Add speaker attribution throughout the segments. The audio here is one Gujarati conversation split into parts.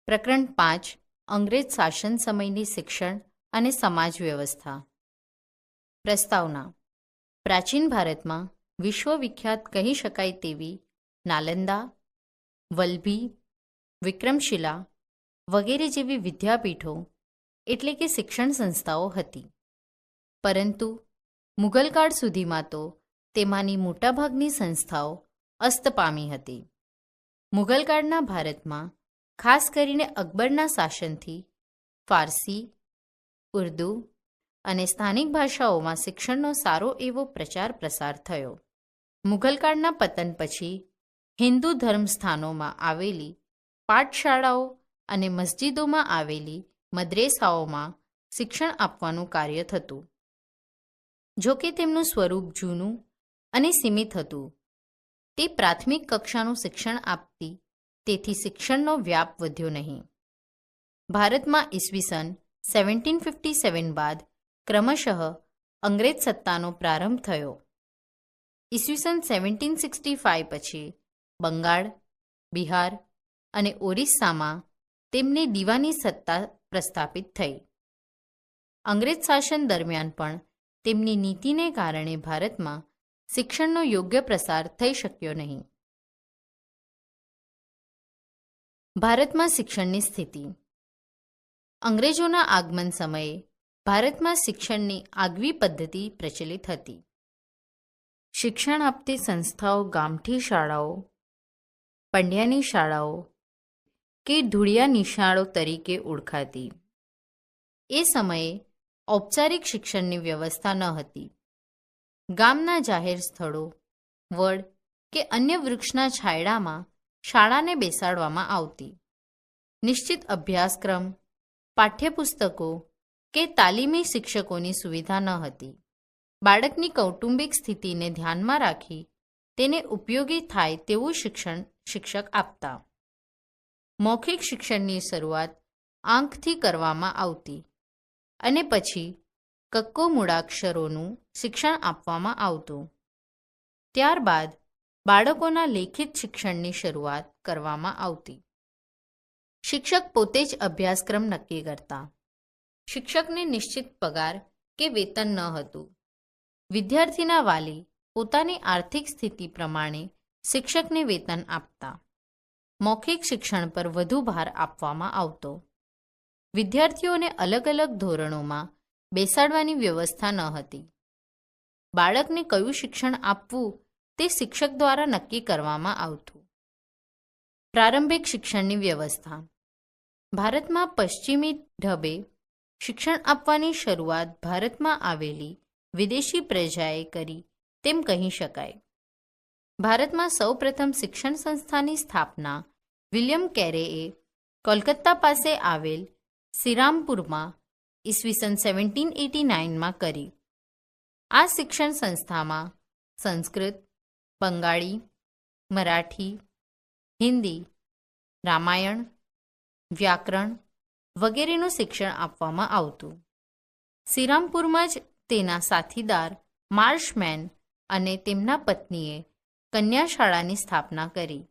Speaker 1: પ્રકરણ 5 અંગ્રેજ શાસન સમયની શિક્ષણ અને સમાજ વ્યવસ્થા. પ્રસ્તાવના. પ્રાચીન ભારતમાં વિશ્વવિખ્યાત કહી શકાય તેવી નાલંદા, વલ્ભી, વિક્રમશિલા વગેરે જેવી વિદ્યાપીઠો એટલે કે શિક્ષણ સંસ્થાઓ હતી. પરંતુ મુગલકાળ સુધીમાં તો તેમાંની મોટાભાગની સંસ્થાઓ અસ્ત પામી હતી. મુગલકાળના ભારતમાં ખાસ કરીને અકબરના શાસનથી ફારસી, ઉર્દુ અને સ્થાનિક ભાષાઓમાં શિક્ષણનો સારો એવો પ્રચાર પ્રસાર થયો. મુગલકાળના પતન પછી હિન્દુ ધર્મસ્થાનોમાં આવેલી પાઠશાળાઓ અને મસ્જિદોમાં આવેલી મદ્રેસાઓમાં શિક્ષણ આપવાનું કાર્ય થતું. જોકે તેમનું સ્વરૂપ જૂનું અને સીમિત હતું. તે પ્રાથમિક કક્ષાનું શિક્ષણ આપતી, તેથી શિક્ષણનો વ્યાપ વધ્યો નહીં. ભારતમાં ઈસવીસન 1757 બાદ ક્રમશઃ અંગ્રેજ સત્તાનો પ્રારંભ થયો. ઈસવીસન 1765 પછી બંગાળ, બિહાર અને ઓરિસ્સામાં તેમને દીવાની સત્તા પ્રસ્થાપિત થઈ. અંગ્રેજ શાસન દરમિયાન પણ તેમની નીતિને કારણે ભારતમાં શિક્ષણનો યોગ્ય પ્રસાર થઈ શક્યો નહીં. ભારતમાં શિક્ષણની સ્થિતિ. અંગ્રેજોના આગમન સમયે ભારતમાં શિક્ષણની આગવી પદ્ધતિ પ્રચલિત હતી. શિક્ષણ આપતી સંસ્થાઓ ગામઠી શાળાઓ, પંડ્યાની શાળાઓ કે ધૂળિયા નિશાળો તરીકે ઓળખાતી. એ સમયે ઔપચારિક શિક્ષણની વ્યવસ્થા ન હતી. ગામના જાહેર સ્થળો, વડ કે અન્ય વૃક્ષના છાંયડામાં શાળાને બેસાડવામાં આવતી. નિશ્ચિત અભ્યાસક્રમ, પાઠ્યપુસ્તકો કે તાલીમી શિક્ષકોની સુવિધા ન હતી. બાળકની કૌટુંબિક સ્થિતિને ધ્યાનમાં રાખી તેને ઉપયોગી થાય તેવું શિક્ષણ શિક્ષક આપતા. મૌખિક શિક્ષણની શરૂઆત આંખથી કરવામાં આવતી અને પછી કક્કો મૂળાક્ષરોનું શિક્ષણ આપવામાં આવતું. ત્યારબાદ બાળકોના લેખિત શિક્ષણની શરૂઆત કરવામાં આવતી. શિક્ષક પોતે જ અભ્યાસક્રમ નક્કી કરતા. શિક્ષકને નિશ્ચિત પગાર કે વેતન ન હતું. વિદ્યાર્થીના વાલી પોતાની આર્થિક સ્થિતિ પ્રમાણે શિક્ષકને વેતન આપતા. મૌખિક શિક્ષણ પર વધુ ભાર આપવામાં આવતો. વિદ્યાર્થીઓને અલગ અલગ ધોરણોમાં બેસાડવાની વ્યવસ્થા ન હતી. બાળકને કયું શિક્ષણ આપવું તે શિક્ષક દ્વારા નક્કી કરવામાં આવતું. પ્રારંભિક શિક્ષણની વ્યવસ્થા. ભારતમાં પશ્ચિમી ઢબે શિક્ષણ આપવાની શરૂઆત ભારતમાં આવેલી વિદેશી પ્રજાએ કરી તેમ કહી શકાય. ભારતમાં સૌપ્રથમ શિક્ષણ સંસ્થાની સ્થાપના વિલિયમ કેરેએ કોલકાતા પાસે આવેલ શ્રીરામપુરમાં ઈસવીસન 1789માં કરી. આ શિક્ષણ સંસ્થામાં સંસ્કૃત, બંગાળી, મરાઠી, હિન્દી, રામાયણ, વ્યાકરણ વગેરેનું શિક્ષણ આપવામાં આવતું. શ્રીરામપુરમાં જ તેના સાથીદાર માર્શમેન અને તેમના પત્નીએ કન્યાશાળાની સ્થાપના કરી.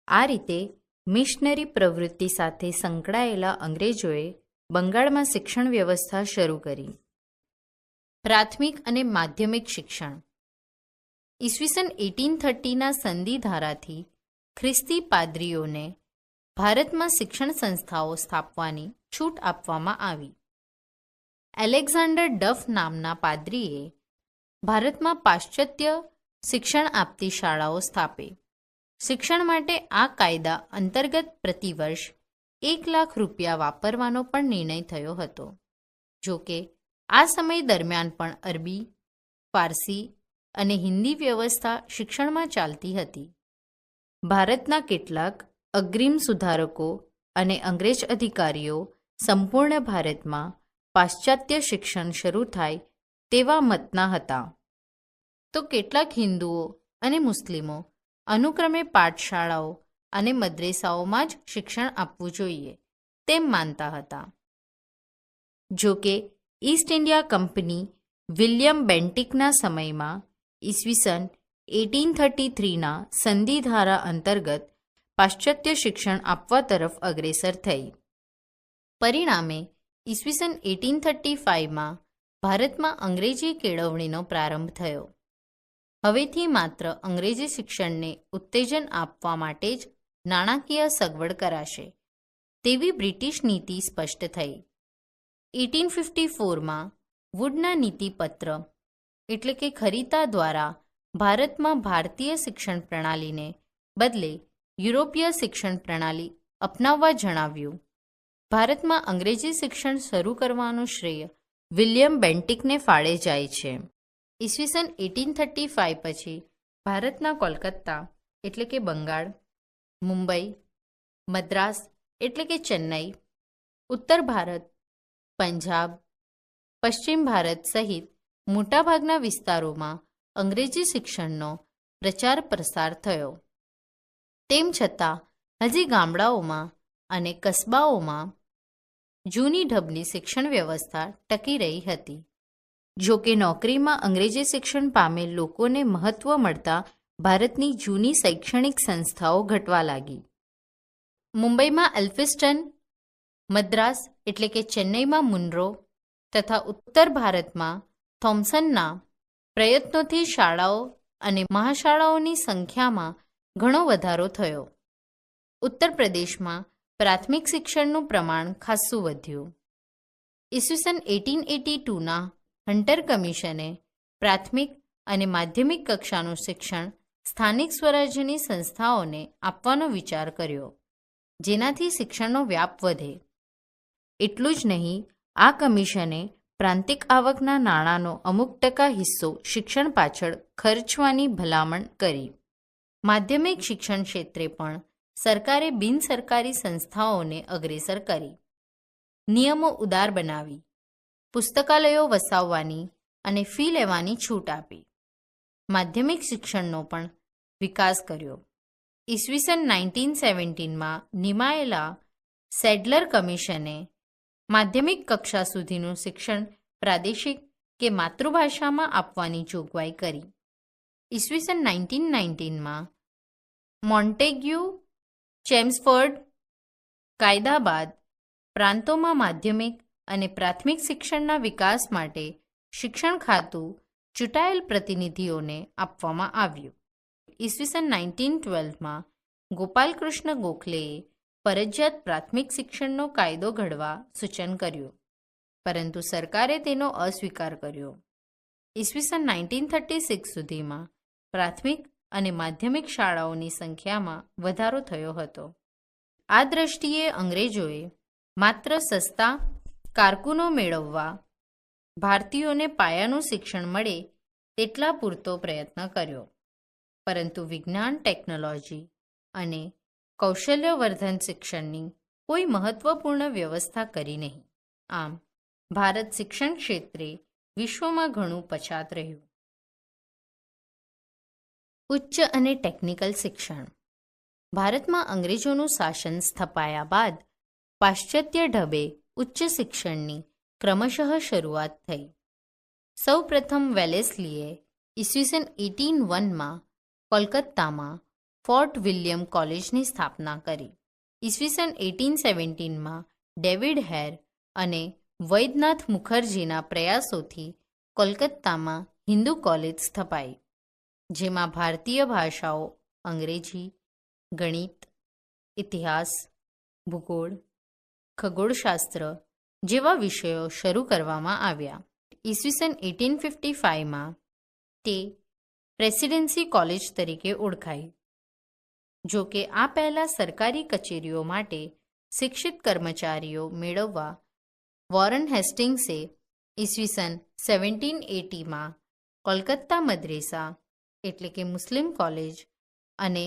Speaker 1: આ રીતે મિશનરી પ્રવૃત્તિ સાથે સંકળાયેલા અંગ્રેજોએ બંગાળમાં શિક્ષણ વ્યવસ્થા શરૂ કરી. પ્રાથમિક અને માધ્યમિક શિક્ષણ. ઈસવીસન 1830ના સંધિ ધારાથી ખ્રિસ્તી પાદરીઓને ભારતમાં શિક્ષણ સંસ્થાઓ સ્થાપવાની છૂટ આપવામાં આવી. એલેક્ઝાન્ડર ડફ નામના પાદરીએ ભારતમાં પાશ્ચાત્ય શિક્ષણ આપતી શાળાઓ સ્થાપે. શિક્ષણ માટે આ કાયદા અંતર્ગત પ્રતિવર્ષ 1 લાખ રૂપિયા વાપરવાનો પણ નિર્ણય થયો હતો. જો કે આ સમય દરમિયાન પણ અરબી, ફારસી અને હિન્દી વ્યવસ્થા શિક્ષણમાં ચાલતી હતી. ભારતના કેટલાક અગ્રીમ સુધારકો અને અંગ્રેજ અધિકારીઓ સંપૂર્ણ ભારતમાં પાશ્ચાત્ય શિક્ષણ શરૂ થાય તેવા મતના હતા. તો કેટલાક હિન્દુઓ અને મુસ્લિમો અનુક્રમે પાઠશાળાઓ અને મદ્રેસાઓમાં જ શિક્ષણ આપવું જોઈએ તેમ માનતા હતા. જો કે ઈસ્ટ ઇન્ડિયા કંપની વિલિયમ બેન્ટિકના સમયમાં ઈસવીસન 1833ના સંધિ ધારા અંતર્ગત પાશ્ચાત્ય શિક્ષણ આપવા તરફ અગ્રેસર થઈ. પરિણામે ઈસવીસન 1835માં ભારતમાં અંગ્રેજી કેળવણીનો પ્રારંભ થયો. હવેથી માત્ર અંગ્રેજી શિક્ષણને ઉત્તેજન આપવા માટે જ નાણાકીય સગવડ કરાશે તેવી બ્રિટિશ નીતિ સ્પષ્ટ થઈ. 1854માં વુડના નીતિપત્ર એટલે કે ખરીતા દ્વારા ભારતમાં ભારતીય શિક્ષણ પ્રણાલીને બદલે યુરોપીય શિક્ષણ પ્રણાલી અપનાવવા જણાવ્યું. ભારતમાં અંગ્રેજી શિક્ષણ શરૂ કરવાનું શ્રેય વિલિયમ બેન્ટિકને ફાળે જાય છે. ઈસવીસન 1835 પછી ભારતના કોલકાતા એટલે કે બંગાળ, મુંબઈ, મદ્રાસ એટલે કે ચેન્નઈ, ઉત્તર ભારત, પંજાબ, પશ્ચિમ ભારત સહિત મોટાભાગના વિસ્તારોમાં અંગ્રેજી શિક્ષણનો પ્રચાર પ્રસાર થયો. તેમ છતાં હજી ગામડાઓમાં અને કસ્બાઓમાં જૂની ઢબની શિક્ષણ વ્યવસ્થા ટકી રહી હતી. જો કે નોકરીમાં અંગ્રેજી શિક્ષણ પામેલ લોકોને મહત્ત્વ મળતા ભારતની જૂની શૈક્ષણિક સંસ્થાઓ ઘટવા લાગી. મુંબઈમાં એલ્ફિસ્ટન, મદ્રાસ એટલે કે ચેન્નઈમાં મુનરો તથા ઉત્તર ભારતમાં થોમ્સનના પ્રયત્નોથી શાળાઓ અને મહાશાળાઓની સંખ્યામાં ઘણો વધારો થયો. ઉત્તર પ્રદેશમાં પ્રાથમિક શિક્ષણનું પ્રમાણ ખાસ્સું વધ્યું. ઈસવીસન 1882ના હન્ટર કમિશને પ્રાથમિક અને માધ્યમિક કક્ષાનું શિક્ષણ સ્થાનિક સ્વરાજ્યની સંસ્થાઓને આપવાનો વિચાર કર્યો, જેનાથી શિક્ષણનો વ્યાપ વધે. એટલું જ નહીં, આ કમિશને પ્રાંતિક આવકના નાણાંનો અમુક ટકા હિસ્સો શિક્ષણ પાછળ ખર્ચવાની ભલામણ કરી. માધ્યમિક શિક્ષણ ક્ષેત્રે પણ સરકારે બિનસરકારી સંસ્થાઓને અગ્રેસર કરી. નિયમો ઉદાર બનાવી, પુસ્તકાલયો વસાવવાની અને ફી લેવાની છૂટ આપી. માધ્યમિક શિક્ષણનો પણ વિકાસ કર્યો. ઈસવીસન 1917માં નિમાયેલા સેડલર કમિશને માધ્યમિક કક્ષા સુધીનું શિક્ષણ પ્રાદેશિક કે માતૃભાષામાં આપવાની જોગવાઈ કરી. ઈસવીસન 1919માં મોન્ટેગ્યુ ચેમ્સફોર્ડ કાયદા બાદ પ્રાંતોમાં માધ્યમિક અને પ્રાથમિક શિક્ષણના વિકાસ માટે શિક્ષણ ખાતું ચૂંટાયેલ પ્રતિનિધિઓને આપવામાં આવ્યું. ઈસવીસન 1912માં ગોપાલકૃષ્ણ ગોખલેએ ફરજિયાત પ્રાથમિક શિક્ષણનો કાયદો ઘડવા સૂચન કર્યું, પરંતુ સરકારે તેનો અસ્વીકાર કર્યો. ઈસવીસન 1936 સુધીમાં પ્રાથમિક અને માધ્યમિક શાળાઓની સંખ્યામાં વધારો થયો હતો. આ દ્રષ્ટિએ અંગ્રેજોએ માત્ર સસ્તા કારકુનો મેળવવા ભારતીયોને પાયાનું શિક્ષણ મળે તેટલા પૂરતો પ્રયત્ન કર્યો, પરંતુ વિજ્ઞાન, ટેકનોલોજી અને કૌશલ્યવર્ધન શિક્ષણની કોઈ મહત્વપૂર્ણ વ્યવસ્થા કરી નહીં. આમ ભારત શિક્ષણ ક્ષેત્રે વિશ્વમાં ઘણું પછાત રહ્યું. ઉચ્ચ અને ટેકનિકલ શિક્ષણ. ભારતમાં અંગ્રેજોનું શાસન સ્થપાયા બાદ પાશ્ચાત્ય ઢબે ઉચ્ચ શિક્ષણની ક્રમશઃ શરૂઆત થઈ. સૌ પ્રથમ વેલેસ્લીએ ઈસવીસન 1801માં કોલકાતામાં ફોર્ટ વિલિયમ કોલેજની સ્થાપના કરી. ઈસવીસન 1817માં ડેવિડ હેર અને વૈદ્યનાથ મુખર્જીના પ્રયાસોથી કોલકાતામાં હિન્દુ કોલેજ સ્થપાઈ, જેમાં ભારતીય ભાષાઓ અંગ્રેજી, ગણિત, ઇતિહાસ, ભૂગોળ, ખગોળશાસ્ત્ર જેવા વિષયો શરૂ કરવામાં આવ્યા. ઈસવીસન 1855માં તે પ્રેસિડેન્સી કોલેજ તરીકે ઓળખાઈ. જો કે આ પહેલાં સરકારી કચેરીઓ માટે શિક્ષિત કર્મચારીઓ મેળવવા વોરન હેસ્ટિંગ્સે ઈસવીસન 1780માં કોલકાતા મદ્રેસા એટલે કે મુસ્લિમ કોલેજ અને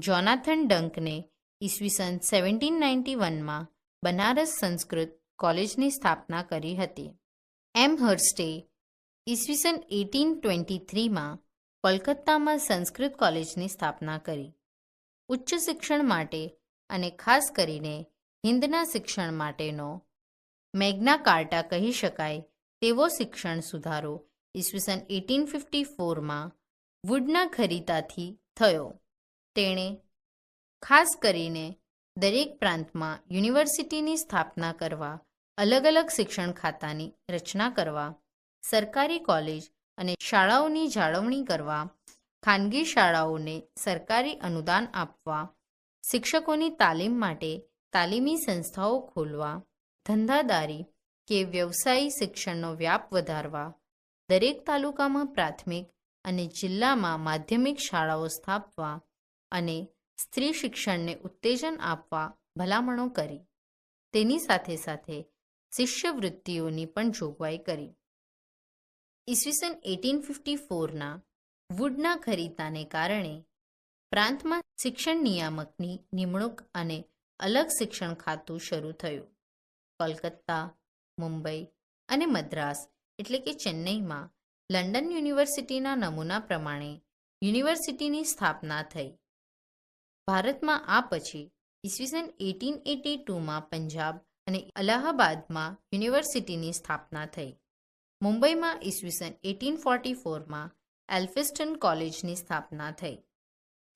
Speaker 1: જોનાથન ડંકને ઈસવીસન 1791માં બનારસ સંસ્કૃત કોલેજની સ્થાપના કરી હતી. એમહર્સ્ટે ઈસવીસન 1823માં કોલકાતામાં સંસ્કૃત કોલેજની સ્થાપના કરી. ઉચ્ચ શિક્ષણ માટે અને ખાસ કરીને હિન્દના શિક્ષણ માટેનો મેગ્ના કાર્ટા કહી શકાય તેવો શિક્ષણ સુધારો ઈસવીસન 1854માં વુડના ખરીતાથી થયો. તેણે ખાસ કરીને દરેક પ્રાંતમાં યુનિવર્સિટીની સ્થાપના કરવા, અલગ અલગ શિક્ષણ ખાતાની રચના કરવા, સરકારી કોલેજ અને શાળાઓની જાળવણી કરવા, ખાનગી શાળાઓને સરકારી અનુદાન આપવા, શિક્ષકોની તાલીમ માટે તાલીમી સંસ્થાઓ ખોલવા, ધંધાદારી કે વ્યવસાયી શિક્ષણનો વ્યાપ વધારવા, દરેક તાલુકામાં પ્રાથમિક અને જિલ્લામાં માધ્યમિક શાળાઓ સ્થાપવા અને સ્ત્રી શિક્ષણને ઉત્તેજન આપવા ભલામણો કરી. તેની સાથે સાથે શિષ્યવૃત્તિઓની પણ જોગવાઈ કરી. ઈસવીસન 1854ના વુડના ખરીદાને કારણે પ્રાંતમાં શિક્ષણ નિયામકની નિમણૂક અને અલગ શિક્ષણ ખાતું શરૂ થયું. કોલકાતા, મુંબઈ અને મદ્રાસ એટલે કે ચેન્નઈમાં લંડન યુનિવર્સિટીના નમૂના પ્રમાણે યુનિવર્સિટીની સ્થાપના થઈ. ભારતમાં આ પછી ઈસવીસન 1882માં પંજાબ અને અલ્હાબાદમાં યુનિવર્સિટીની સ્થાપના થઈ. મુંબઈમાં ઈસવીસન 1844માં એલ્ફિન્સ્ટન કોલેજની સ્થાપના થઈ.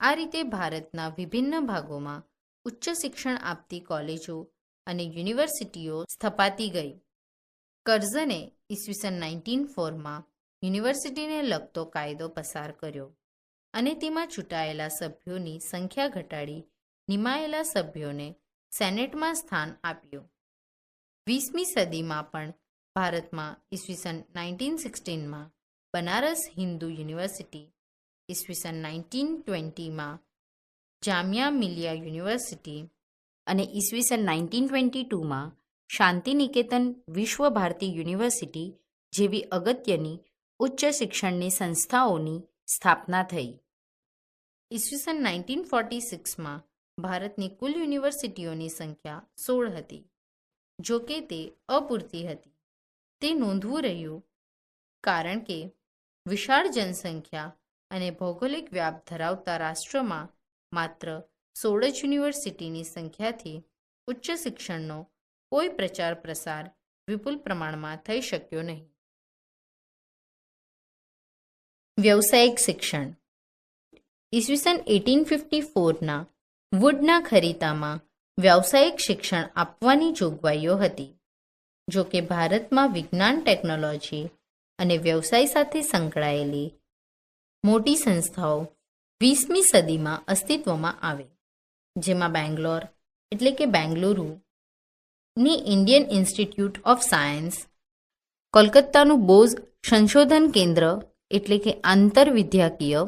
Speaker 1: આ રીતે ભારતના વિભિન્ન ભાગોમાં ઉચ્ચ શિક્ષણ આપતી કોલેજો અને યુનિવર્સિટીઓ સ્થપાતી ગઈ. કર્ઝને ઈસવીસન 1904માં યુનિવર્સિટીને લગતો કાયદો પસાર કર્યો અને તેમાં ચૂંટાયેલા સભ્યોની સંખ્યા ઘટાડી નિમાયેલા સભ્યોને સેનેટમાં સ્થાન આપ્યું. 20મી સદીમાં પણ ભારતમાં ઈસવીસન 1916માં બનારસ હિન્દુ યુનિવર્સિટી, ઈસવીસન 1920માં જામિયા મિલિયા યુનિવર્સિટી અને ઈસવીસન 1922માં શાંતિનિકેતન વિશ્વ ભારતી યુનિવર્સિટી જેવી અગત્યની ઉચ્ચ શિક્ષણની સંસ્થાઓની સ્થાપના થઈ. ઈસવીસન 1946માં ભારતની કુલ યુનિવર્સિટીઓની સંખ્યા 16 હતી. જો કે તે અપૂરતી હતી. તે નોંધવું રહ્યું કારણ કે વિશાળ જનસંખ્યા અને ભૌગોલિક વ્યાપ ધરાવતા રાષ્ટ્રમાં માત્ર 16 જ યુનિવર્સિટીની સંખ્યાથી ઉચ્ચ શિક્ષણનો કોઈ પ્રચાર પ્રસાર વિપુલ પ્રમાણમાં થઈ શક્યો નહીં. વ્યવસાયિક શિક્ષણ. ઈસવીસન 1854ના વુડના ખરીદામાં વ્યાવસાયિક શિક્ષણ આપવાની જોગવાઈઓ હતી. જો કે ભારતમાં વિજ્ઞાન, ટેકનોલોજી અને વ્યવસાય સાથે સંકળાયેલી મોટી સંસ્થાઓ 20મી સદીમાં અસ્તિત્વમાં આવી, જેમાં બેંગ્લોર એટલે કે બેંગલુરુની ઇન્ડિયન ઇન્સ્ટિટ્યૂટ ઓફ સાયન્સ, કોલકાતાનું બોઝ સંશોધન કેન્દ્ર એટલે કે આંતરવિદ્યાકીય,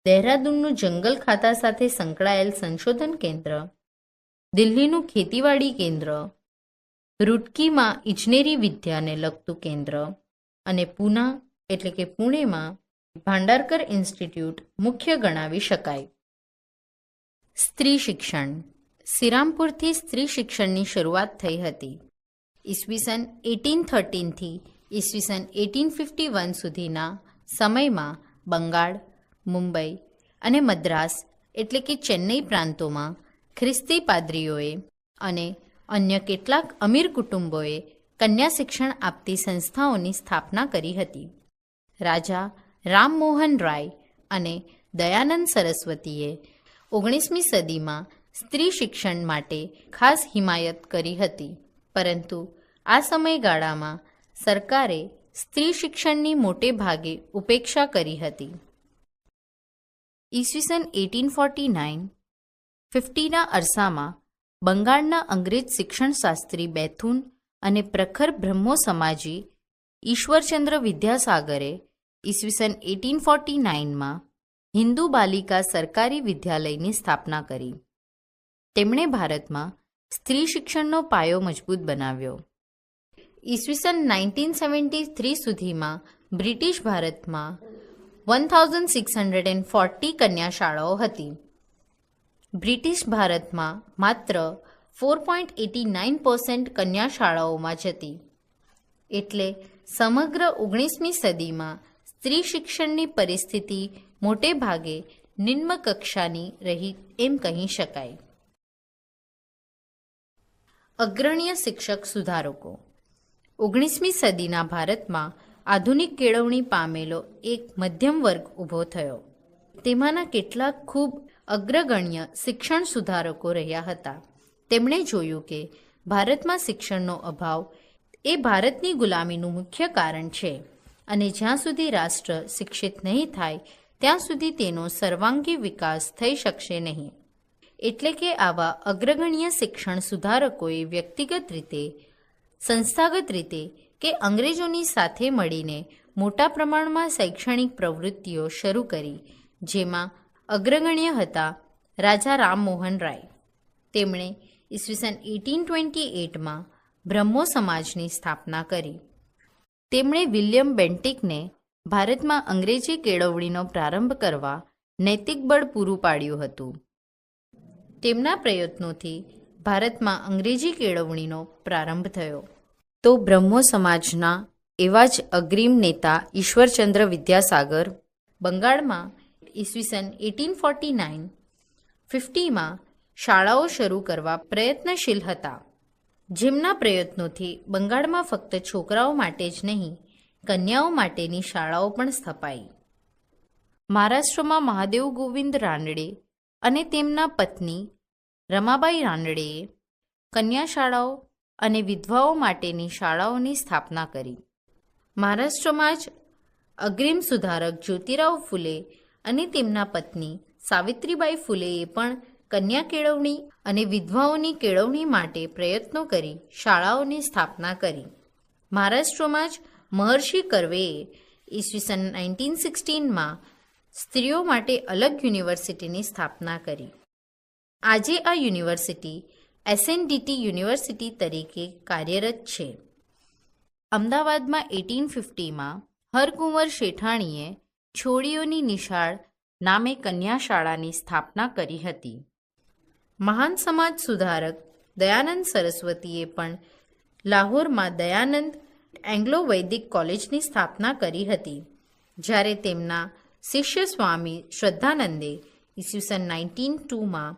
Speaker 1: દહેરાદૂનનું જંગલ ખાતા સાથે સંકળાયેલ સંશોધન કેન્દ્ર, દિલ્હીનું ખેતીવાડી કેન્દ્ર, રૂડકીમાં ઇજનેરી વિદ્યાને લગતું કેન્દ્ર અને પૂના એટલે કે પુણેમાં ભાંડારકર ઇન્સ્ટિટ્યૂટ મુખ્ય ગણાવી શકાય. સ્ત્રી શિક્ષણ. શ્રીરામપુરથી સ્ત્રી શિક્ષણની શરૂઆત થઈ હતી. ઈસવીસન 1813થી ઈસવીસન 1851 સુધીના સમયમાં બંગાળ, મુંબઈ અને મદ્રાસ એટલે કે ચેન્નઈ પ્રાંતોમાં ખ્રિસ્તી પાદરીઓએ અને અન્ય કેટલાક અમીર કુટુંબોએ કન્યા શિક્ષણ આપતી સંસ્થાઓની સ્થાપના કરી હતી. રાજા રામમોહન રાય અને દયાનંદ સરસ્વતીએ 19મી સદીમાં સ્ત્રી શિક્ષણ માટે ખાસ હિમાયત કરી હતી, પરંતુ આ સમયગાળામાં સરકારે સ્ત્રી શિક્ષણની મોટે ભાગે ઉપેક્ષા કરી હતી. ઈસવીસન 1849-50ના અરસામાં બંગાળના અંગ્રેજ શિક્ષણશાસ્ત્રી બેથુન અને પ્રખર બ્રહ્મો સમાજી ઈશ્વરચંદ્ર વિદ્યાસાગરે ઈસવીસન 1849માં હિન્દુ બાલિકા સરકારી વિદ્યાલયની સ્થાપના કરી. તેમણે ભારતમાં સ્ત્રી શિક્ષણનો પાયો મજબૂત બનાવ્યો. ઈસવીસન 1973 સુધીમાં બ્રિટિશ ભારતમાં 1640 કન્યા શાળાઓ હતી. બ્રિટિશ ભારતમાં માત્ર 4.89% કન્યા શાળાઓમાં જ હતી. એટલે સમગ્ર 19મી સદીમાં સ્ત્રી શિક્ષણની પરિસ્થિતિ મોટે ભાગે નિમ્ન કક્ષાની રહી એમ કહી શકાય. અગ્રણીય શિક્ષક સુધારકો. 19મી સદીના ભારતમાં આધુનિક કેળવણી પામેલો એક મધ્યમ વર્ગ ઊભો થયો. તેમાંના કેટલાક ખૂબ અગ્રગણ્ય શિક્ષણ સુધારકો રહ્યા હતા. તેમણે જોયું કે ભારતમાં શિક્ષણનો અભાવ એ ભારતની ગુલામીનું મુખ્ય કારણ છે અને જ્યાં સુધી રાષ્ટ્ર શિક્ષિત નહીં થાય ત્યાં સુધી તેનો સર્વાંગી વિકાસ થઈ શકશે નહીં. એટલે કે આવા અગ્રગણ્ય શિક્ષણ સુધારકોએ વ્યક્તિગત રીતે, સંસ્થાગત રીતે કે અંગ્રેજોની સાથે મળીને મોટા પ્રમાણમાં શૈક્ષણિક પ્રવૃત્તિઓ શરૂ કરી, જેમાં અગ્રગણ્ય હતા રાજા રામમોહન રાય. તેમણે ઈસવીસન 1828માં બ્રહ્મો સમાજની સ્થાપના કરી. તેમણે વિલિયમ બેન્ટિકને ભારતમાં અંગ્રેજી કેળવણીનો પ્રારંભ કરવા નૈતિક બળ પૂરું પાડ્યું હતું. તેમના પ્રયત્નોથી ભારતમાં અંગ્રેજી કેળવણીનો પ્રારંભ થયો. તો બ્રહ્મો સમાજના એવા જ અગ્રીમ નેતા ઈશ્વરચંદ્ર વિદ્યાસાગર બંગાળમાં ઈસવીસન 1849-50માં શાળાઓ શરૂ કરવા પ્રયત્નશીલ હતા, જેમના પ્રયત્નોથી બંગાળમાં ફક્ત છોકરાઓ માટે જ નહીં, કન્યાઓ માટેની શાળાઓ પણ સ્થપાઈ. મહારાષ્ટ્રમાં મહાદેવ ગોવિંદ રાનડે અને તેમના પત્ની રમાબાઈ રાનડેએ કન્યા શાળાઓ અને વિધવાઓ માટેની શાળાઓની સ્થાપના કરી. મહારાષ્ટ્રમાં જ અગ્રીમ સુધારક જ્યોતિરાવ ફુલે અને તેમના પત્ની સાવિત્રીબાઈ ફુલેએ પણ કન્યા કેળવણી અને વિધવાઓની કેળવણી માટે પ્રયત્નો કરી શાળાઓની સ્થાપના કરી. મહારાષ્ટ્રમાં જ મહર્ષિ કર્વેએ ઈસવીસન 1916માં સ્ત્રીઓ માટે અલગ યુનિવર્સિટીની સ્થાપના કરી. આજે આ યુનિવર્સિટી એસએનડીટી યુનિવર્સિટી તરીકે કાર્યરત છે. અમદાવાદમાં 1850માં હરકુંવર શેઠાણીએ છોડીઓની નિશાળ નામે કન્યા શાળાની સ્થાપના કરી હતી. મહાન સમાજ સુધારક દયાનંદ સરસ્વતીએ પણ લાહોરમાં દયાનંદ એંગ્લો વૈદિક કોલેજની સ્થાપના કરી હતી, જ્યારે તેમના શિષ્ય સ્વામી શ્રદ્ધાનંદે ઈસવીસન 1902માં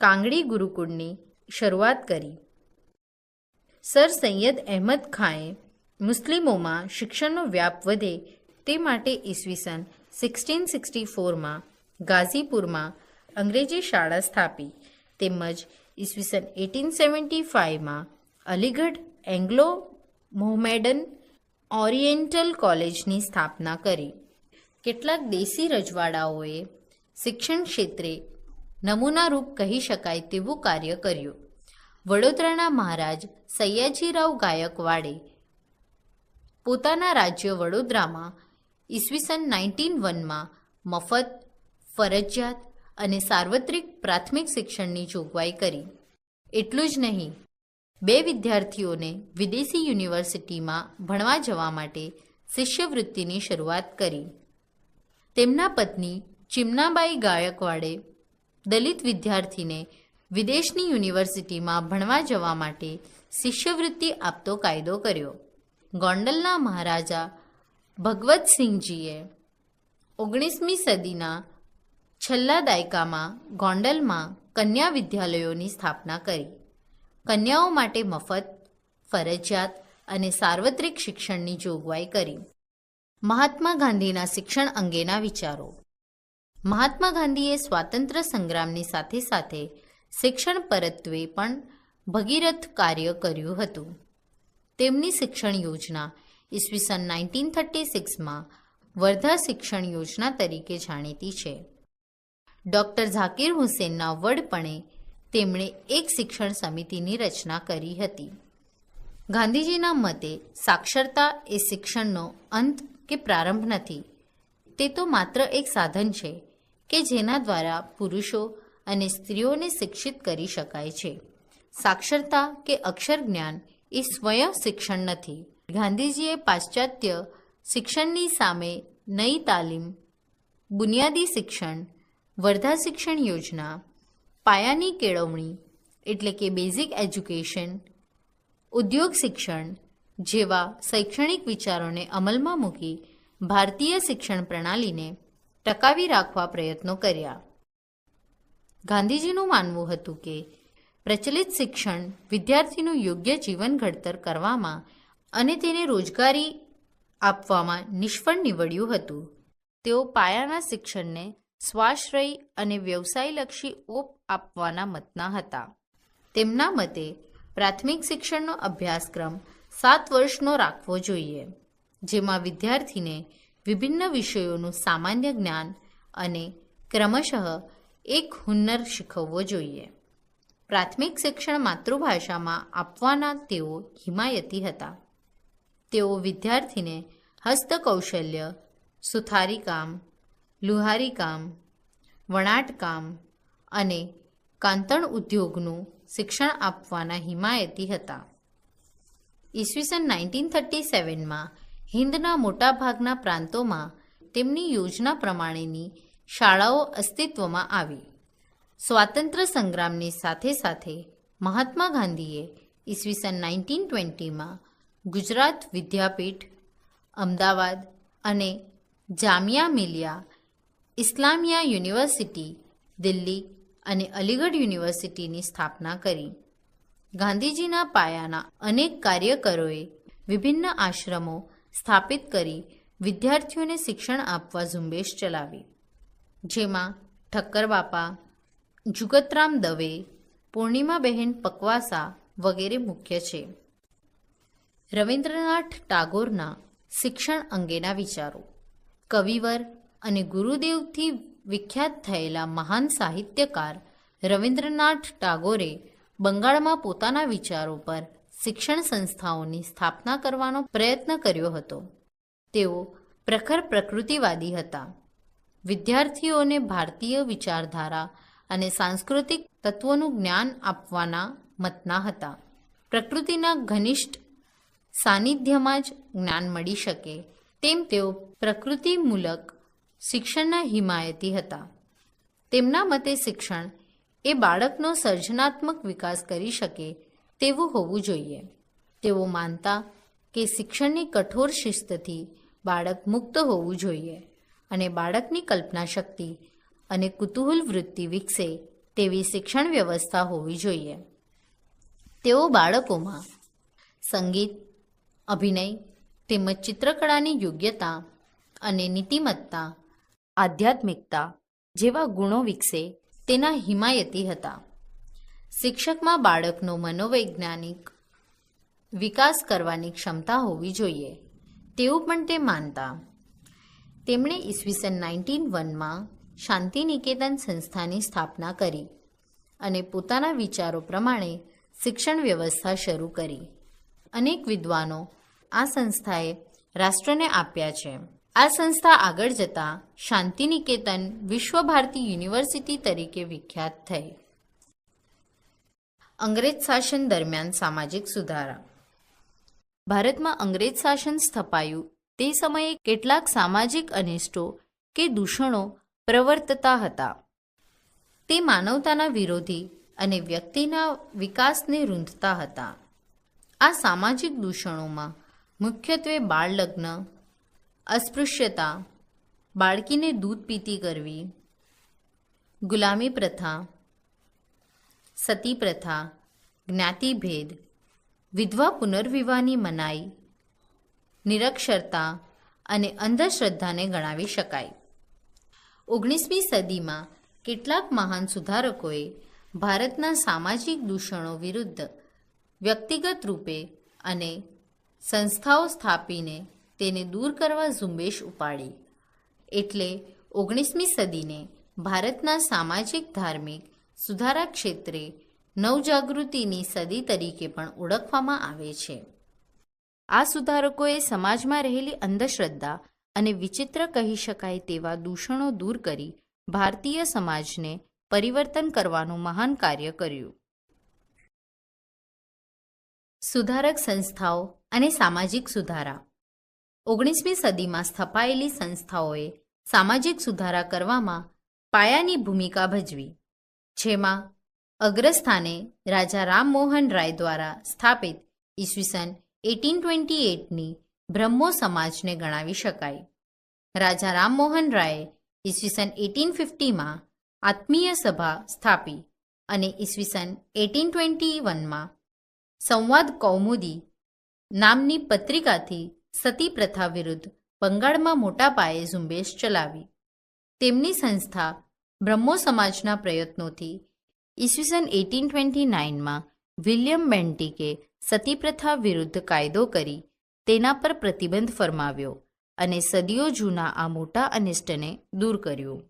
Speaker 1: કાંગડી ગુરુકુળની શરૂઆત કરી. સર સૈયદ અહેમદ ખાંએ મુસ્લિમોમાં શિક્ષણનો વ્યાપ વધે તે માટે ઈસવીસન 1664માં ગાઝીપુરમાં અંગ્રેજી શાળા સ્થાપી, તેમજ ઈસવીસન 1875માં અલીગઢ એંગ્લો મોહમેડન ઓરિએન્ટલ કોલેજની સ્થાપના કરી. કેટલાક દેશી રજવાડાઓએ શિક્ષણ ક્ષેત્રે નમૂનારૂપ કહી શકાય તેવું કાર્ય કર્યું. વડોદરાના મહારાજ સયાજીરાવ ગાયકવાડે પોતાના રાજ્ય વડોદરામાં ઈસવીસન 1901માં મફત, ફરજિયાત અને સાર્વત્રિક પ્રાથમિક શિક્ષણની જોગવાઈ કરી. એટલું જ નહીં, 2 વિદ્યાર્થીઓને વિદેશી યુનિવર્સિટીમાં ભણવા જવા માટે શિષ્યવૃત્તિની શરૂઆત કરી. તેમના પત્ની ચિમનાબાઈ ગાયકવાડે દલિત વિદ્યાર્થીને વિદેશની યુનિવર્સિટીમાં ભણવા જવા માટે શિષ્યવૃત્તિ આપતો કાયદો કર્યો. ગોંડલના મહારાજા ભગવતસિંહજીએ 19મી સદીના છેલ્લા દાયકામાં ગોંડલમાં કન્યા વિદ્યાલયોની સ્થાપના કરી. કન્યાઓ માટે મફત, ફરજિયાત અને સાર્વત્રિક શિક્ષણની જોગવાઈ કરી. મહાત્મા ગાંધીના શિક્ષણ અંગેના વિચારો. મહાત્મા ગાંધીએ સ્વાતંત્ર્ય સંગ્રામની સાથે સાથે શિક્ષણ પરત્વે પણ ભગીરથ કાર્ય કર્યું હતું. તેમની શિક્ષણ યોજના ઈસવીસન 1936માં વર્ધા શિક્ષણ યોજના તરીકે જાણીતી છે. ડૉક્ટર ઝાકીર હુસેનના વડપણે તેમણે એક શિક્ષણ સમિતિની રચના કરી હતી. ગાંધીજીના મતે સાક્ષરતા એ શિક્ષણનો અંત કે પ્રારંભ નથી, તે તો માત્ર એક સાધન છે કે જેના દ્વારા પુરુષો અને સ્ત્રીઓને શિક્ષિત કરી શકાય છે. સાક્ષરતા કે અક્ષર જ્ઞાન એ સ્વયં શિક્ષણ નથી. ગાંધીજીએ પાશ્ચાત્ય શિક્ષણની સામે નઈ તાલીમ, બુનિયાદી શિક્ષણ, વર્ધા શિક્ષણ યોજના, પાયાની કેળવણી એટલે કે બેઝિક એજ્યુકેશન, ઉદ્યોગ શિક્ષણ જેવા શૈક્ષણિક વિચારોને અમલમાં મૂકી ભારતીય શિક્ષણ પ્રણાલીને ટકાવી રાખવા પ્રયત્નો કર્યા. ગાંધીજીનું માનવું હતું કે પ્રચલિત શિક્ષણ વિદ્યાર્થીનું યોગ્ય જીવન ઘડતર કરવામાં અને તેને રોજગારી આપવામાં નિષ્ફળ નીવડ્યું હતું. તેઓ પાયાના શિક્ષણને સ્વાશ્રય અને વ્યવસાયલક્ષી ઓપ આપવાના મતના હતા. તેમના મતે પ્રાથમિક શિક્ષણનો અભ્યાસક્રમ 7 વર્ષનો રાખવો જોઈએ, જેમાં વિદ્યાર્થીને વિભિન્ન વિષયોનું સામાન્ય જ્ઞાન અને ક્રમશઃ એક હુન્નર શીખવવો જોઈએ. પ્રાથમિક શિક્ષણ માતૃભાષામાં આપવાના તેઓ હિમાયતી હતા. તેઓ વિદ્યાર્થીને હસ્તકૌશલ્ય, સુથારીકામ, લુહારીકામ, વણાટકામ અને કાંતણ ઉદ્યોગનું શિક્ષણ આપવાના હિમાયતી હતા. ઈસવીસન 1937માં હિંદના મોટાભાગના પ્રાંતોમાં તેમની યોજના પ્રમાણેની શાળાઓ અસ્તિત્વમાં આવી. સ્વાતંત્ર્ય સંગ્રામની સાથે સાથે મહાત્મા ગાંધીએ ઈસવીસન 1920માં ગુજરાત વિદ્યાપીઠ, અમદાવાદ અને જામિયા મિલિયા ઇસ્લામિયા યુનિવર્સિટી, દિલ્હી અને અલીગઢ યુનિવર્સિટીની સ્થાપના કરી. ગાંધીજીના પાયાના અનેક કાર્યકરોએ વિભિન્ન આશ્રમો સ્થાપિત કરી વિદ્યાર્થીઓને શિક્ષણ આપવા ઝુંબેશ ચલાવી, જેમાં ઠક્કર બાપા, જુગતરામ દવે, પૂર્ણિમાબહેન પકવાસા વગેરે મુખ્ય છે. રવિન્દ્રનાથ ટાગોરના શિક્ષણ અંગેના વિચારો. કવિવર અને ગુરુદેવથી વિખ્યાત થયેલા મહાન સાહિત્યકાર રવિન્દ્રનાથ ટાગોરે બંગાળમાં પોતાના વિચારો પર શિક્ષણ સંસ્થાઓની સ્થાપના કરવાનો પ્રયત્ન કર્યો હતો. તેઓ પ્રખર પ્રકૃતિવાદી હતા. વિદ્યાર્થીઓને ભારતીય વિચારધારા અને સાંસ્કૃતિક તત્વોનું જ્ઞાન આપવાના મતના હતા. પ્રકૃતિના ઘનિષ્ઠ સાનિધ્યમાં જ જ્ઞાન મળી શકે તેમ તેઓ પ્રકૃતિમૂલક શિક્ષણના હિમાયતી હતા. તેમના મતે શિક્ષણ એ બાળકનો સર્જનાત્મક વિકાસ કરી શકે તેવું હોવું જોઈએ. તેઓ માનતા કે શિક્ષણની કઠોર શિસ્તથી બાળક મુક્ત હોવું જોઈએ અને બાળકની કલ્પના શક્તિ અને કુતૂહલ વૃત્તિ વિકસે તેવી શિક્ષણ વ્યવસ્થા હોવી જોઈએ. તેઓ બાળકોમાં સંગીત, અભિનય તેમજ ચિત્રકળાની યોગ્યતા અને નીતિમત્તા, આધ્યાત્મિકતા જેવા ગુણો વિકસે તેના હિમાયતી હતા. શિક્ષકમાં બાળકનો મનોવૈજ્ઞાનિક વિકાસ કરવાની ક્ષમતા હોવી જોઈએ તેવું પણ તે માનતા. તેમણે ઈસવીસન 1901માં શાંતિનિકેતન સંસ્થાની સ્થાપના કરી અને પોતાના વિચારો પ્રમાણે શિક્ષણ વ્યવસ્થા શરૂ કરી. અનેક વિદ્વાનો આ સંસ્થાએ રાષ્ટ્રને આપ્યા છે. આ સંસ્થા આગળ જતાં શાંતિનિકેતન વિશ્વભારતી યુનિવર્સિટી તરીકે વિખ્યાત થઈ. અંગ્રેજ શાસન દરમિયાન સામાજિક સુધારા. ભારતમાં અંગ્રેજ શાસન સ્થપાયું તે સમયે કેટલાક સામાજિક અનિષ્ટો કે દૂષણો પ્રવર્તતા હતા. તે માનવતાના વિરોધી અને વ્યક્તિના વિકાસને રૂંધતા હતા. આ સામાજિક દૂષણોમાં મુખ્યત્વે બાળ લગ્ન, અસ્પૃશ્યતા, બાળકીને દૂધ પીતી કરવી, ગુલામી પ્રથા, સતી પ્રથા, જ્ઞાતિભેદ, વિધવા પુનર્વિવાહની મનાઈ, નિરક્ષરતા અને અંધશ્રદ્ધાને ગણાવી શકાય. 19મી સદીમાં કેટલાક મહાન સુધારકોએ ભારતના સામાજિક દૂષણો વિરુદ્ધ વ્યક્તિગત રૂપે અને સંસ્થાઓ સ્થાપીને તેને દૂર કરવા ઝુંબેશ ઉપાડી. એટલે 19મી સદીને ભારતના સામાજિક ધાર્મિક સુધારા ક્ષેત્રે નવજાગૃતિની સદી તરીકે પણ ઓળખવામાં આવે છે. આ સુધારકોએ સમાજમાં રહેલી અંધશ્રદ્ધા અને વિચિત્ર કહી શકાય તેવા દૂષણો દૂર કરી ભારતીય સમાજને પરિવર્તન કરવાનું મહાન કાર્ય કર્યું. સુધારક સંસ્થાઓ અને સામાજિક સુધારા. 19મી સદીમાં સ્થપાયેલી સંસ્થાઓએ સામાજિક સુધારા કરવામાં પાયાની ભૂમિકા ભજવી, જેમાં અગ્રસ્થાને રાજા રામમોહન રાય દ્વારા સ્થાપિત ઈસવીસન 1828ની બ્રહ્મો સમાજને ગણાવી શકાય. રાજા રામમોહન રાયે ઈસવીસન 1850માં આત્મીય સભા સ્થાપી અને ઈસવીસન 1821માં સંવાદ કૌમુદી નામની પત્રિકાથી સતી પ્રથા વિરુદ્ધ બંગાળમાં મોટા પાયે ઝુંબેશ ચલાવી. તેમની સંસ્થા બ્રહ્મો સમાજના પ્રયત્નોથી ઈસવીસન 1829માં વિલિયમ બેન્ટિકે સતીપ્રથા વિરુદ્ધ કાયદો કરી તેના પર પ્રતિબંધ ફરમાવ્યો અને સદીઓ જૂના આ મોટા અનિષ્ટને દૂર કર્યું.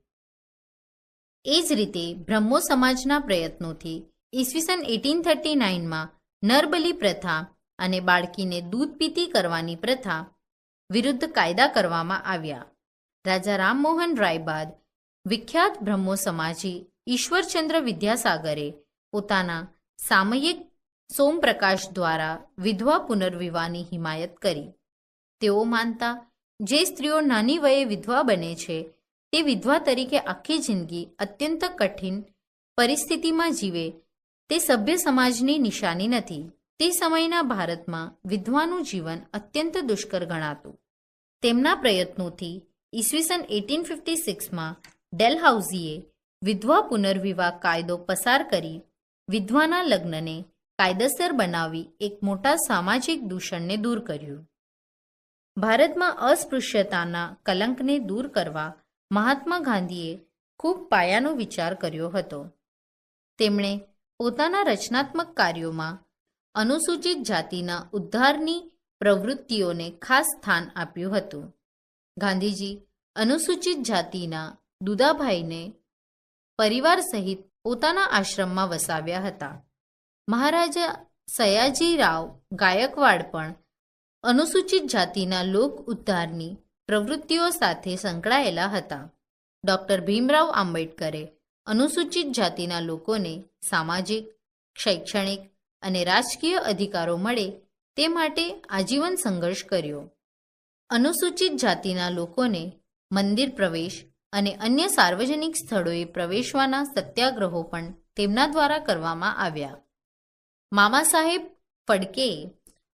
Speaker 1: એ જ રીતે બ્રહ્મો સમાજના પ્રયત્નોથી ઈસવીસન 1839માં નરબલી પ્રથા અને બાળકીને દૂધ પીતી કરવાની પ્રથા વિરુદ્ધ કાયદા કરવામાં આવ્યા. રાજા રામમોહન રાય બાદ વિખ્યાત બ્રહ્મો સમાજી ઈશ્વરચંદ્ર વિદ્યાસાગરે પોતાના સામયિક સોમપ્રકાશ દ્વારા વિધવા પુનર્વિવાહની હિમાયત કરી. તેઓ માનતા જે સ્ત્રીઓ નાની વયે વિધવા બને છે તે વિધવા તરીકે આખી જિંદગી અત્યંત કઠિન પરિસ્થિતિમાં જીવે તે સભ્ય સમાજની નિશાની નથી. તે સમયના ભારતમાં વિધવાનું જીવન અત્યંત દુષ્કર ગણાતું. તેમના પ્રયત્નોથી ઈસવીસન 1856માં ડેલહાઉસીએ વિધવા પુનર્વિવાહ કાયદો પસાર કરી વિધવાના લગ્નને કાયદેસર બનાવી એક મોટા સામાજિક દૂષણને દૂર કર્યું. ભારતમાં અસ્પૃશ્યતાના કલંકને દૂર કરવા મહાત્મા ગાંધીએ ખૂબ પાયાનો વિચાર કર્યો હતો. તેમણે પોતાના રચનાત્મક કાર્યોમાં અનુસૂચિત જાતિના ઉદ્ધારની પ્રવૃત્તિઓને ખાસ સ્થાન આપ્યું હતું. ગાંધીજી અનુસૂચિત જાતિના દુદાભાઈને પરિવાર સહિત પોતાના આશ્રમમાં વસાવ્યા હતા. મહારાજા સયાજીરાવ ગાયકવાડ પણ અનુસૂચિત જાતિના લોક ઉદ્ધારની પ્રવૃત્તિઓ સાથે સંકળાયેલા હતા. ડૉક્ટર ભીમરાવ આંબેડકરે અનુસૂચિત જાતિના લોકોને સામાજિક, શૈક્ષણિક અને રાજકીય અધિકારો મળે તે માટે આજીવન સંઘર્ષ કર્યો. અનુસૂચિત જાતિના લોકોને મંદિર પ્રવેશ અને અન્ય સાર્વજનિક સ્થળોએ પ્રવેશવાના સત્યાગ્રહો પણ તેમના દ્વારા કરવામાં આવ્યા. મામા સાહેબ ફડકેએ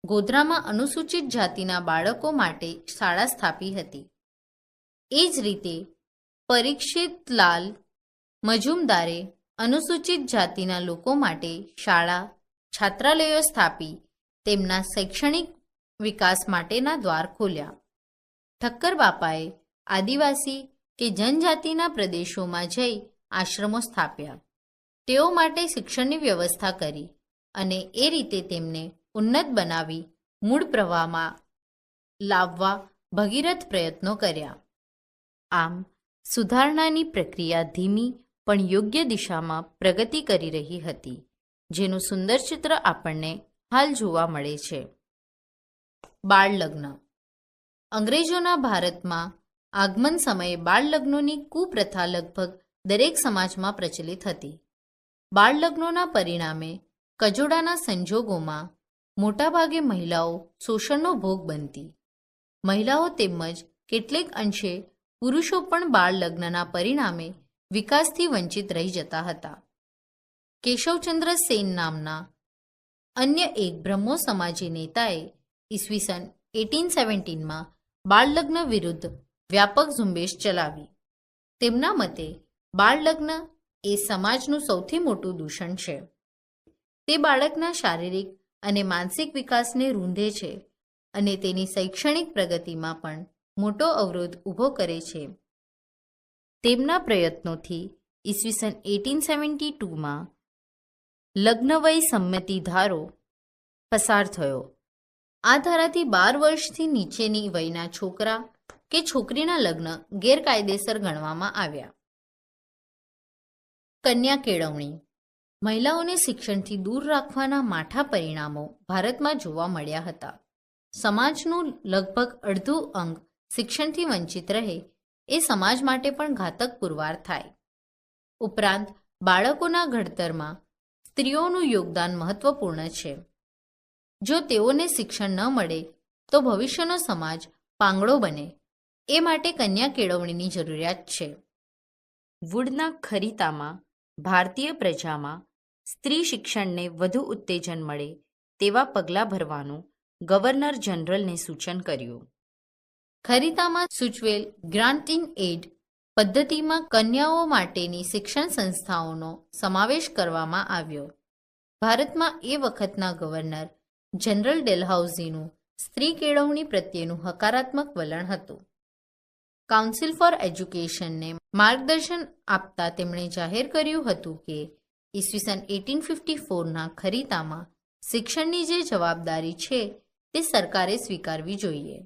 Speaker 1: ગોધરામાં અનુસૂચિત જાતિના બાળકો માટે શાળા સ્થાપી હતી. એ જ રીતે પરીક્ષિતલાલ મજુમદારે અનુસૂચિત જાતિના લોકો માટે શાળા, છાત્રાલયો સ્થાપી તેમના શૈક્ષણિક વિકાસ માટેના દ્વાર ખોલ્યા. ઠક્કર બાપાએ આદિવાસી કે જનજાતિના પ્રદેશોમાં જઈ આશ્રમો સ્થાપ્યા. તેઓ માટે શિક્ષણની વ્યવસ્થા કરી અને એ રીતે તેમને ઉન્નત બનાવી મૂળ પ્રવાહમાં લાવવા ભગીરથ પ્રયત્નો કર્યા. આમ સુધારણાની પ્રક્રિયા ધીમી પણ યોગ્ય દિશામાં પ્રગતિ કરી રહી હતી, જેનું સુંદર ચિત્ર આપણને હાલ જોવા મળે છે. બાળ લગ્ન. અંગ્રેજોના ભારતમાં આગમન સમયે બાળ લગ્નોની કુપ્રથા લગભગ દરેક સમાજમાં પ્રચલિત હતી. બાળ લગ્નોના પરિણામે કજોડાના સંજોગોમાં મોટાભાગે મહિલાઓ શોષણનો ભોગ બનતી. મહિલાઓ તેમજ કેટલેક અંશે પુરુષો પણ બાળ લગ્નના પરિણામે વિકાસથી વંચિત રહી જતા હતા. કેશવચંદ્ર સેન નામના અન્ય એક બ્રહ્મો સમાજી નેતાએ ઈસવીસન 1817માં બાળ લગ્ન વિરુદ્ધ વ્યાપક ઝુંબેશ ચલાવી. તેમના મતે બાળ લગ્ન એ સમાજનું સૌથી મોટું દૂષણ છે. તે બાળકના શારીરિક અને માનસિક વિકાસને રૂંધે છે અને તેની શૈક્ષણિક પ્રગતિમાં પણ મોટો અવરોધ ઊભો કરે છે. તેમના પ્રયત્નોથી ઈસવીસન 1872માં લગ્નવય સંમતિ ધારો પસાર થયો. આ ધારાથી 12 વર્ષથી નીચેની વયના છોકરા કે છોકરીના લગ્ન ગેરકાયદેસર ગણવામાં આવ્યા. કન્યા કેળવણી. મહિલાઓને શિક્ષણથી દૂર રાખવાના માઠા પરિણામો ભારતમાં જોવા મળ્યા હતા. સમાજનું લગભગ અડધું અંગ શિક્ષણથી વંચિત રહે એ સમાજ માટે પણ ઘાતક પુરવાર થાય. ઉપરાંત બાળકોના ઘડતરમાં સ્ત્રીઓનું યોગદાન મહત્વપૂર્ણ છે. જો તેઓને શિક્ષણ ન મળે તો ભવિષ્યનો સમાજ પાંગળો બને. એ માટે કન્યા કેળવણીની જરૂરિયાત છે. વુડના ખરીતામાં ભારતીય પ્રજામાં સ્ત્રી શિક્ષણને વધુ ઉત્તેજન મળે તેવા પગલાં ભરવાનું ગવર્નર જનરલને સૂચન કર્યું. ખરીતામાં સૂચવેલ ગ્રાન્ટ ઇન એડ પદ્ધતિમાં કન્યાઓ માટેની શિક્ષણ સંસ્થાઓનો સમાવેશ કરવામાં આવ્યો. ભારતમાં એ વખતના ગવર્નર જનરલ ડેલહાઉસીનું સ્ત્રી કેળવણી પ્રત્યેનું હકારાત્મક વલણ હતું. કાઉન્સિલ ફોર એજ્યુકેશનને માર્ગદર્શન આપતા તેમણે જાહેર કર્યું હતું કે ઈસવીસન 1854ના ખરીતામાં શિક્ષણની જે જવાબદારી છે તે સરકારે સ્વીકારવી જોઈએ.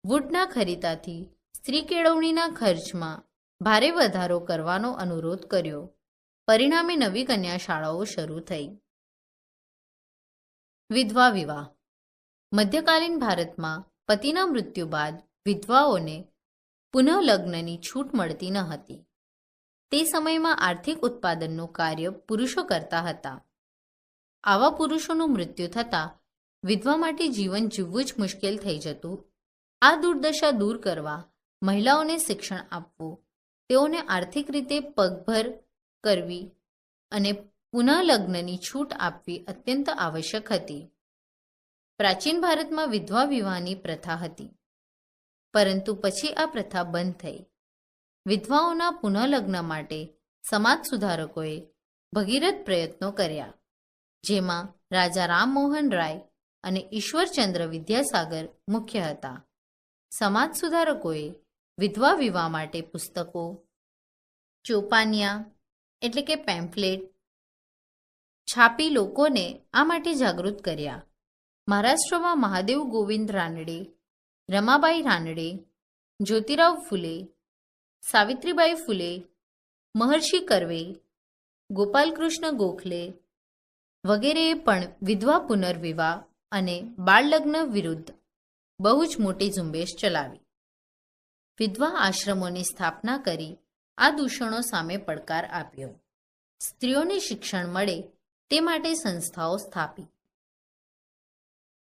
Speaker 1: વુડના ખરીતાથી સ્ત્રી કેળવણીના ખર્ચમાં ભારે વધારો કરવાનો અનુરોધ કર્યો. પરિણામે નવી કન્યા શાળાઓ શરૂ થઈ. વિધવા વિવાહ. મધ્યકાલીન ભારતમાં પતિના મૃત્યુ બાદ વિધવાઓને પુનઃલગ્નની છૂટ મળતી ન હતી. તે સમયમાં આર્થિક ઉત્પાદનનું કાર્ય પુરુષો કરતા હતા. આવા પુરુષોનું મૃત્યુ થતાં વિધવા માટે જીવન જીવવું જ મુશ્કેલ થઈ જતું. આ દુર્દશા દૂર કરવા મહિલાઓને શિક્ષણ આપવું, તેઓને આર્થિક રીતે પગભર કરવી અને પુનઃલગ્નની છૂટ આપવી અત્યંત આવશ્યક હતી. પ્રાચીન ભારતમાં વિધવા વિવાહની પ્રથા હતી, પરંતુ પછી આ પ્રથા બંધ થઈ. વિધવાઓના પુનઃલગ્ન માટે સમાજ સુધારકોએ ભગીરથ પ્રયત્નો કર્યા, જેમાં રાજા રામમોહન રાય અને ઈશ્વરચંદ્ર વિદ્યાસાગર મુખ્ય હતા. સમાજ સુધારકોએ વિધવા વિવાહ માટે પુસ્તકો, ચોપાનિયા એટલે કે પેમ્ફલેટ છાપી લોકોને આ માટે જાગૃત કર્યા. મહારાષ્ટ્રમાં મહાદેવ ગોવિંદ રાનડે, રમાબાઈ રાનડે, જ્યોતિરાવ ફુલે, સાવિત્રીબાઈ ફુલે, મહર્ષિ કર્વે, ગોપાલકૃષ્ણ ગોખલે વગેરેએ પણ વિધવા પુનર્વિવાહ અને બાળલગ્ન વિરુદ્ધ બહુ જ મોટી ઝુંબેશ ચલાવી. વિધવા આશ્રમોની સ્થાપના કરી આ દૂષણો સામે પડકાર આપ્યો. સ્ત્રીઓને શિક્ષણ મળે તે માટે સંસ્થાઓ સ્થાપી.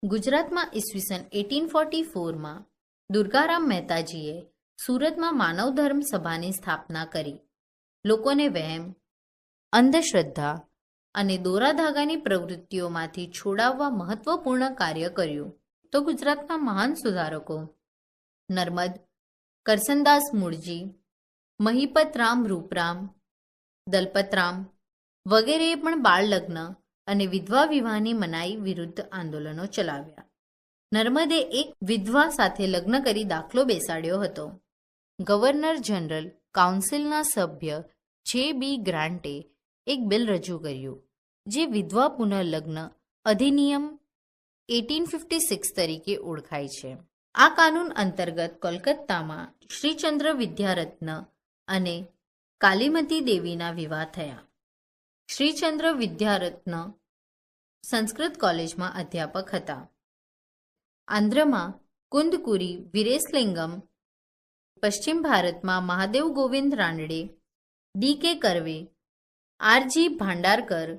Speaker 1: ગુજરાતમાં ઈસવીસન 1844માં દુર્ગારામ મહેતાજીએ સુરતમાં માનવ ધર્મ સભાની સ્થાપના કરી. લોકોને વહેમ, અંધશ્રદ્ધા અને દોરાધાગાની પ્રવૃત્તિઓમાંથી છોડાવવા મહત્વપૂર્ણ કાર્ય કર્યું. તો ગુજરાતના મહાન સુધારકો નર્મદ, કરસનદાસ મૂળજી, મહિપતરામ રૂપરામ, દલપતરામ વગેરેએ પણ બાળલગ્ન અને વિધવા વિવાહની મનાઈ વિરુદ્ધ આંદોલનો ચલાવ્યા. નર્મદે એક વિધવા સાથે લગ્ન કરી દાખલો બેસાડ્યો હતો. ગવર્નર જનરલ કાઉન્સિલના સભ્ય જે.બી. ગ્રાન્ટે એક બિલ રજૂ કર્યું, જે વિધવા પુનઃલગ્ન અધિનિયમ 1856 તરીકે ઓળખાય છે. આ કાનૂન અંતર્ગત કોલકાતામાં શ્રીચંદ્ર વિદ્યારત્ન અને કાલીમતી દેવીના વિવાહ થયા. શ્રીચંદ્ર વિદ્યારત્ન સંસ્કૃત કોલેજમાં અધ્યાપક હતા. આંધ્રમાં કુંદકુરી વીરેશલિંગમ, પશ્ચિમ ભારતમાં મહાદેવ ગોવિંદ રાનડે, ડી.કે. કર્વે, આર.જી. ભાંડારકર,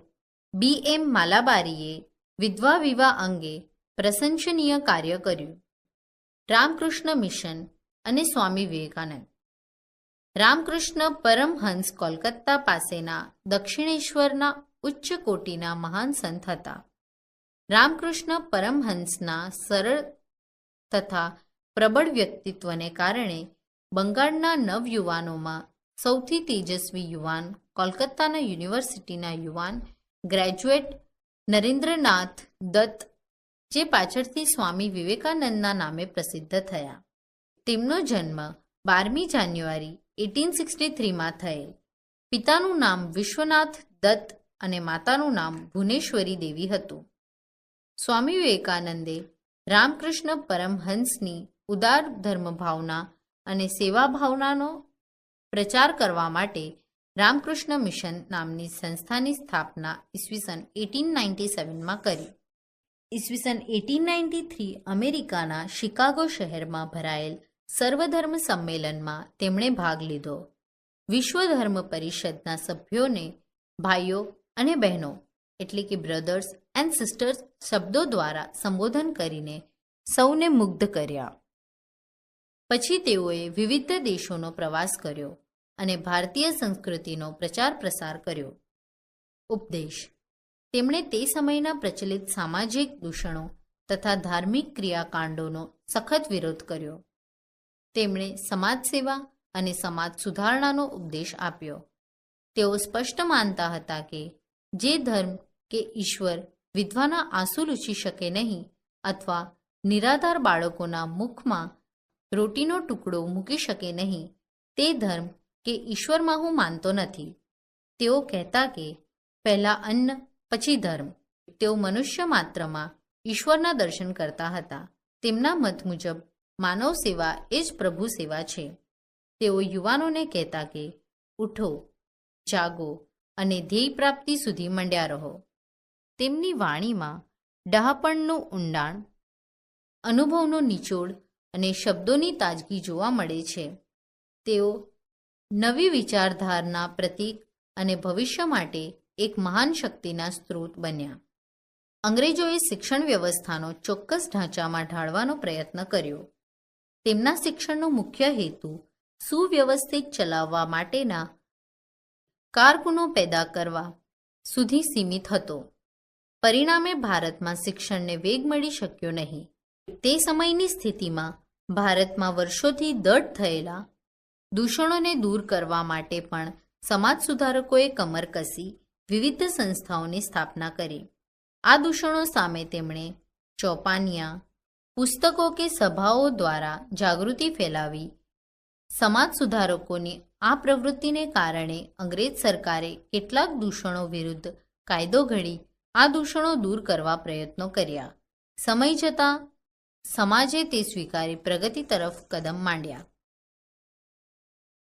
Speaker 1: બી.એમ. માલાબારીએ વિધવા વિવાહ અંગે પ્રશંસનીય કાર્ય કર્યું. રામકૃષ્ણ મિશન અને સ્વામી વિવેકાનંદ. રામકૃષ્ણ પરમહંસ કોલકાતા પાસેના દક્ષિણેશ્વરના ઉચ્ચ કોટીના મહાન સંત હતા. રામકૃષ્ણ પરમહંસના સરળ તથા પ્રબળ વ્યક્તિત્વને કારણે બંગાળના નવયુવાનોમાં સૌથી તેજસ્વી યુવાન કોલકાતાના યુનિવર્સિટીના યુવાન ગ્રેજ્યુએટ નરેન્દ્રનાથ દત્ત, જે પાછળથી સ્વામી વિવેકાનંદના નામે પ્રસિદ્ધ થયા. તેમનો જન્મ 12મી જાન્યુઆરી 1863માં થયેલ. પિતાનું નામ વિશ્વનાથ દત્ત અને માતાનું નામ ભુવનેશ્વરી દેવી હતું. સ્વામી વિવેકાનંદે રામકૃષ્ણ પરમહંસની ઉદાર ધર્મભાવના અને સેવાભાવનાનો પ્રચાર કરવા માટે રામકૃષ્ણ મિશન નામની સંસ્થાની સ્થાપના ઈસવીસન 1897માં કરી. ઈસવીસન 1893 અમેરિકાના શિકાગો શહેરમાં ભરાયેલ સર્વધર્મ સંમેલનમાં તેમણે ભાગ લીધો. વિશ્વ ધર્મ પરિષદના સભ્યોને ભાઈઓ અને બહેનો એટલે કે બ્રધર્સ એન્ડ સિસ્ટર્સ શબ્દો દ્વારા સંબોધન કરીને સૌને મુગ્ધ કર્યા. પછી તેઓએ વિવિધ દેશોનો પ્રવાસ કર્યો અને ભારતીય સંસ્કૃતિનો પ્રચાર પ્રસાર કર્યો. ઉપદેશ. તેમણે તે સમયના પ્રચલિત સામાજિક દૂષણો તથા ધાર્મિક ક્રિયાકાંડોનો સખત વિરોધ કર્યો. તેમણે સમાજ સેવા અને સમાજ સુધારણાનો ઉપદેશ આપ્યો. તેઓ સ્પષ્ટ માનતા હતા કે જે ધર્મ કે ઈશ્વર વિધવાના આંસુ લૂછી શકે નહીં અથવા નિરાધાર બાળકોના મુખમાં રોટીનો ટુકડો મૂકી શકે નહીં તે ધર્મ કે ઈશ્વરમાં હું માનતો નથી. તેઓ કહેતા કે પહેલાં અન્ન પછી ધર્મ. તેઓ મનુષ્ય માત્રમાં ઈશ્વરના દર્શન કરતા હતા. તેમના મત મુજબ માનવ સેવા એ જ પ્રભુ સેવા છે. તેઓ યુવાનોને કહેતા કે ઉઠો, જાગો અને ધ્યેય પ્રાપ્તિ સુધી મંડ્યા રહો. તેમની વાણીમાં ડહાપણનું ઊંડાણ, અનુભવનો નિચોડ અને શબ્દોની તાજગી જોવા મળે છે. તેઓ નવી વિચારધારના પ્રતીક અને ભવિષ્ય માટે એક મહાન શક્તિના સ્ત્રોત બન્યા. અંગ્રેજોએ શિક્ષણ વ્યવસ્થાનો ચોક્કસ ઢાંચામાં ઢાળવાનો પ્રયત્ન કર્યો. તેમના શિક્ષણનો મુખ્ય હેતુ સુવ્યવસ્થિત ચલાવવા માટેના કારકુનો પેદા કરવા સુધી સીમિત હતો. પરિણામે ભારતમાં શિક્ષણને વેગ મળી શક્યો નહીં. તે સમયની સ્થિતિમાં ભારતમાં વર્ષોથી દઢ થયેલા દૂષણોને દૂર કરવા માટે પણ સમાજ સુધારકોએ કમર કસી વિવિધ સંસ્થાઓની સ્થાપના કરી. આ દૂષણો સામે તેમણે ચોપાનિયા, પુસ્તકો કે સભાઓ દ્વારા જાગૃતિ ફેલાવી. સમાજ સુધારકોની આ પ્રવૃત્તિને કારણે અંગ્રેજ સરકારે કેટલાક દૂષણો વિરુદ્ધ કાયદો ઘડી આ દૂષણો દૂર કરવા પ્રયત્નો કર્યા. સમય જતાં સમાજે તે સ્વીકારી પ્રગતિ તરફ કદમ માંડ્યા.